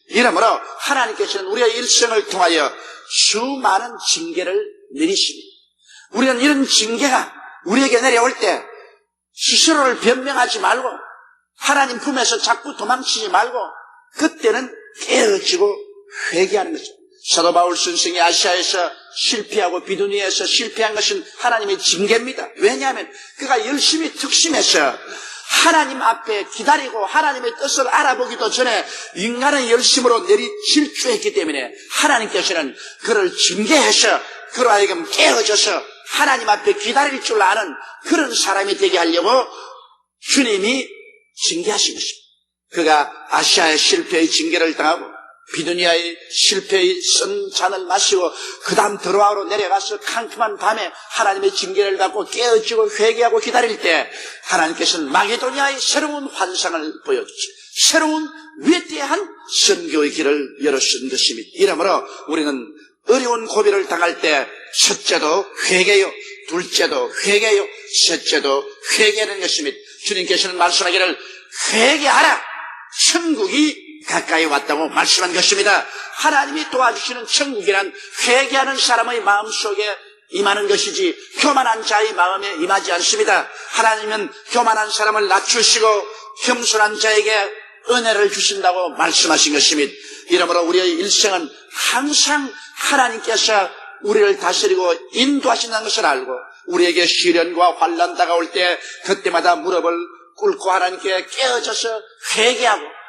이러므로 하나님께서는 우리의 일생을 통하여 수많은 징계를 내리십니다. 우리는 이런 징계가 우리에게 내려올 때 스스로를 변명하지 말고 하나님 품에서 자꾸 도망치지 말고 그때는 깨어지고 회개하는 거죠. 사도 바울 선생이 아시아에서 실패하고 비두니에서 실패한 것은 하나님의 징계입니다. 왜냐하면 그가 열심히 특심해서 하나님 앞에 기다리고 하나님의 뜻을 알아보기도 전에 인간의 열심으로 실주했기 때문에 하나님께서는 그를 징계해서 그로 하여금 깨어져서 하나님 앞에 기다릴 줄 아는 그런 사람이 되게 하려고 주님이 징계하신 것입니다. 그가 아시아의 실패의 징계를 당하고 비두니아의 실패의 쓴 잔을 마시고 그 다음 드로아로 내려가서 캄캄한 밤에 하나님의 징계를 받고 깨어지고 회개하고 기다릴 때 하나님께서는 마게도니아의 새로운 환상을 보여주시고 새로운 위대한 선교의 길을 열어준 것입니다. 이러므로 우리는 어려운 고비를 당할 때 첫째도 회개요, 둘째도 회개요, 셋째도 회개하는 것입니다. 주님께서는 말씀하기를 회개하라, 천국이 가까이 왔다고 말씀한 것입니다. 하나님이 도와주시는 천국이란 회개하는 사람의 마음속에 임하는 것이지 교만한 자의 마음에 임하지 않습니다. 하나님은 교만한 사람을 낮추시고 겸손한 자에게 은혜를 주신다고 말씀하신 것입니다. 이러므로 우리의 일생은 항상 하나님께서 우리를 다스리고 인도하신다는 것을 알고 우리에게 시련과 환난 다가올 때 그때마다 무릎을 꿇고 하나님께 깨어져서 회개하고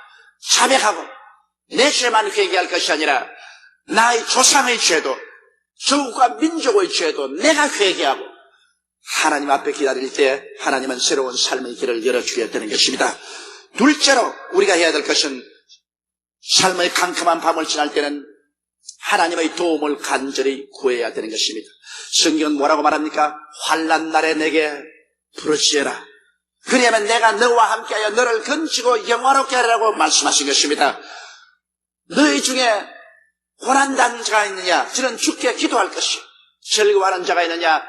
자백하고 내 죄만 회개할 것이 아니라 나의 조상의 죄도 조국과 민족의 죄도 내가 회개하고 하나님 앞에 기다릴 때 하나님은 새로운 삶의 길을 열어주게 되는 것입니다. 둘째로 우리가 해야 될 것은 삶의 캄캄한 밤을 지날 때는 하나님의 도움을 간절히 구해야 되는 것입니다. 성경은 뭐라고 말합니까? 환난 날에 내게 부르짖어라. 그러면 내가 너와 함께하여 너를 건지고 영화롭게 하리라고 말씀하신 것입니다. 너희 중에 고난당한 자가 있느냐? 저는 주께 기도할 것이요. 즐거워하는 자가 있느냐?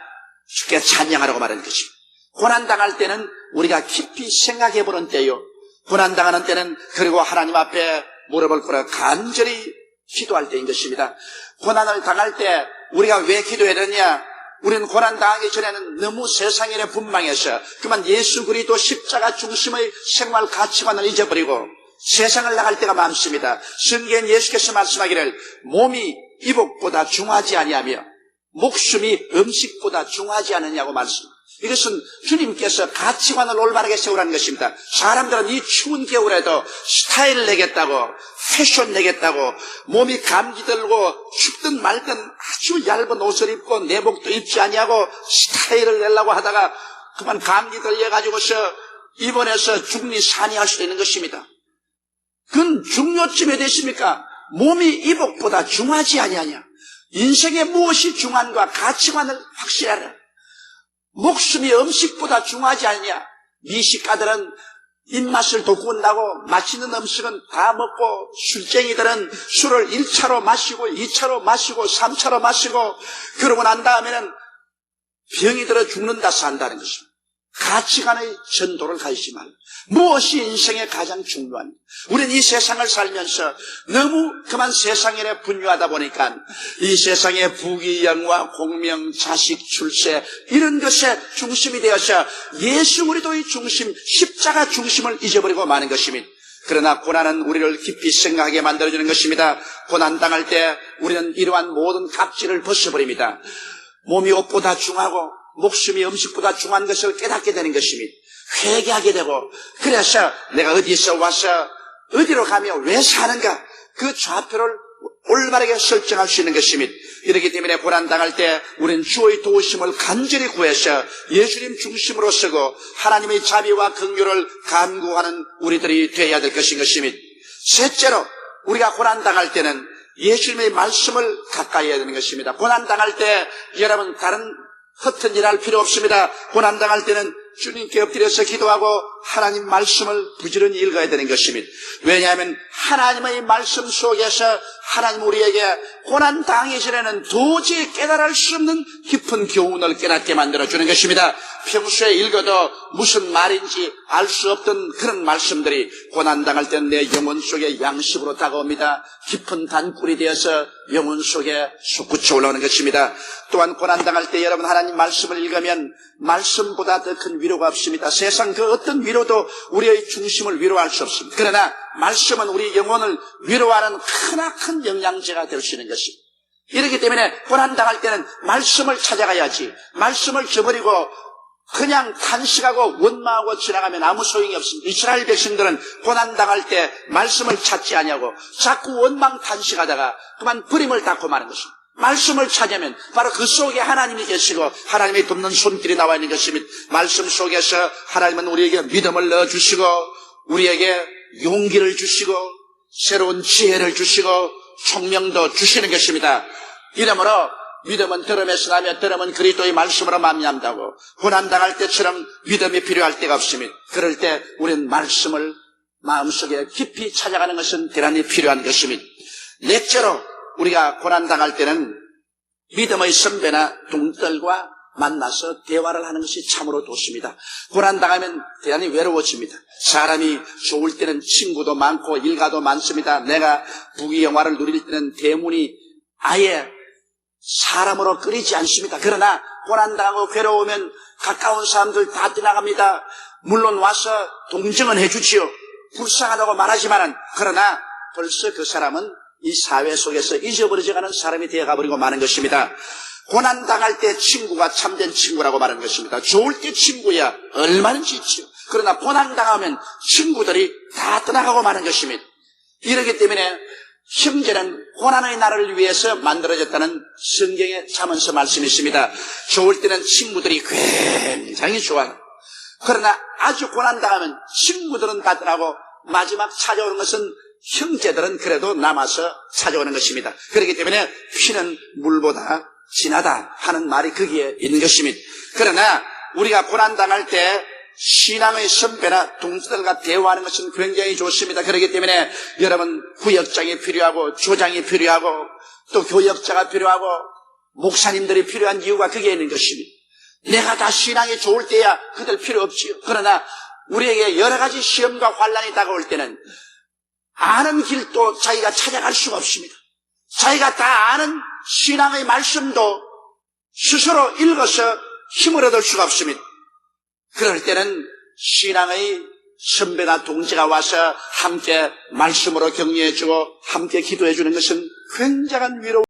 주께 찬양하라고 말하는 것입니다. 고난당할 때는 우리가 깊이 생각해보는 때요. 고난당하는 때는 그리고 하나님 앞에 무릎을 꿇어 간절히 기도할 때인 것입니다. 고난을 당할 때 우리가 왜 기도해야 되느냐? 우리는 고난당하기 전에는 너무 세상 일에 분망해서 그만 예수 그리스도 십자가 중심의 생활 가치관을 잊어버리고 세상을 나갈 때가 많습니다. 성경엔 예수께서 말씀하기를 몸이 이복보다 중하지 아니하며 목숨이 음식보다 중하지 않느냐고 말씀합니다. 이것은 주님께서 가치관을 올바르게 세우라는 것입니다. 사람들은 이 추운 겨울에도 스타일을 내겠다고 패션 내겠다고 몸이 감기 들고 춥든 말든 아주 얇은 옷을 입고 내복도 입지 아니하고 스타일을 내려고 하다가 그만 감기 들려가지고서 입원해서 죽니 사니 할 수도 있는 것입니다. 그건 중요쯤에 되십니까? 몸이 이복보다 중하지 아니하냐. 인생에 무엇이 중한가 가치관을 확실하라. 목숨이 음식보다 중하지 않냐. 미식가들은 입맛을 돋군다고 맛있는 음식은 다 먹고 술쟁이들은 술을 1차로 마시고 2차로 마시고 3차로 마시고 그러고 난 다음에는 병이 들어 죽는다 산다는 것입니다. 가치관의 전도를 가지지 말고 무엇이 인생에 가장 중요한가. 우리는 이 세상을 살면서 너무 그만 세상 일에 분주하다 보니까 이 세상의 부귀 영화 공명 자식 출세 이런 것에 중심이 되어서 예수 그리스도의 중심 십자가 중심을 잊어버리고 마는 것입니다. 그러나 고난은 우리를 깊이 생각하게 만들어주는 것입니다. 고난당할 때 우리는 이러한 모든 갑질을 벗어버립니다. 몸이 옷보다 중하고 목숨이 음식보다 중한 것을 깨닫게 되는 것입니다. 회개하게 되고 그래서 내가 어디서 와서 어디로 가며 왜 사는가 그 좌표를 올바르게 설정할 수 있는 것입니다. 이렇기 때문에 고난당할 때 우리는 주의 도우심을 간절히 구해서 예수님 중심으로 서고 하나님의 자비와 긍휼을 간구하는 우리들이 되어야 될 것인 것입니다. 셋째로 우리가 고난당할 때는 예수님의 말씀을 가까이 해야 되는 것입니다. 고난당할 때 여러분 다른 허튼 일 할 필요 없습니다. 고난당할 때는 주님께 엎드려서 기도하고 하나님 말씀을 부지런히 읽어야 되는 것입니다. 왜냐하면 하나님의 말씀 속에서 하나님 우리에게 고난 당하기 전에는 도저히 깨달을 수 없는 깊은 교훈을 깨닫게 만들어주는 것입니다. 평소에 읽어도 무슨 말인지 알 수 없던 그런 말씀들이 고난 당할 때는 내 영혼 속에 양식으로 다가옵니다. 깊은 단꿀이 되어서 영혼 속에 솟구쳐 올라오는 것입니다. 또한 고난 당할 때 여러분 하나님 말씀을 읽으면 말씀보다 더 큰 위로가 없습니다. 세상 그 어떤 위로도 우리의 중심을 위로할 수 없습니다. 그러나 말씀은 우리 영혼을 위로하는 크나큰 영양제가 될 수 있는 것입니다. 이렇기 때문에 고난 당할 때는 말씀을 찾아가야지, 말씀을 저버리고 그냥 탄식하고 원망하고 지나가면 아무 소용이 없습니다. 이스라엘 백성들은 고난당할 때 말씀을 찾지 아니하고 자꾸 원망 탄식하다가 그만 버림을 닫고 마는 것입니다. 말씀을 찾으면 바로 그 속에 하나님이 계시고 하나님의 돕는 손길이 나와 있는 것입니다. 말씀 속에서 하나님은 우리에게 믿음을 넣어주시고 우리에게 용기를 주시고 새로운 지혜를 주시고 총명도 주시는 것입니다. 이러므로 믿음은 들음에서 나며 들음은 그리스도의 말씀으로 말미암다고 고난당할 때처럼 믿음이 필요할 때가 없습니다. 그럴 때 우리는 말씀을 마음속에 깊이 찾아가는 것은 대단히 필요한 것입니다. 넷째로 우리가 고난당할 때는 믿음의 선배나 동들과 만나서 대화를 하는 것이 참으로 좋습니다. 고난당하면 대단히 외로워집니다. 사람이 좋을 때는 친구도 많고 일가도 많습니다. 내가 부귀영화를 누릴 때는 대문이 아예 사람으로 끓이지 않습니다. 그러나 고난당하고 괴로우면 가까운 사람들 다 떠나갑니다. 물론 와서 동정은 해주지요. 불쌍하다고 말하지만은 그러나 벌써 그 사람은 이 사회 속에서 잊어버려져가는 사람이 되어가버리고 마는 것입니다. 고난당할 때 친구가 참된 친구라고 말하는 것입니다. 좋을 때 친구야 얼마든지 있지요. 그러나 고난당하면 친구들이 다 떠나가고 마는 것입니다. 이렇기 때문에 형제는 고난의 날을 위해서 만들어졌다는 성경의 잠언서 말씀이 있습니다. 좋을 때는 친구들이 굉장히 좋아요. 그러나 아주 고난당하면 친구들은 다 떠나고 마지막 찾아오는 것은 형제들은 그래도 남아서 찾아오는 것입니다. 그렇기 때문에 피는 물보다 진하다 하는 말이 거기에 있는 것입니다. 그러나 우리가 고난당할 때 신앙의 선배나 동지들과 대화하는 것은 굉장히 좋습니다. 그렇기 때문에 여러분 구역장이 필요하고 조장이 필요하고 또 교역자가 필요하고 목사님들이 필요한 이유가 거기에 있는 것입니다. 내가 다 신앙이 좋을 때야 그들 필요 없지요. 그러나 우리에게 여러 가지 시험과 환난이 다가올 때는 아는 길도 자기가 찾아갈 수가 없습니다. 자기가 다 아는 신앙의 말씀도 스스로 읽어서 힘을 얻을 수가 없습니다. 그럴 때는 신앙의 선배나 동지가 와서 함께 말씀으로 격려해주고 함께 기도해주는 것은 굉장한 위로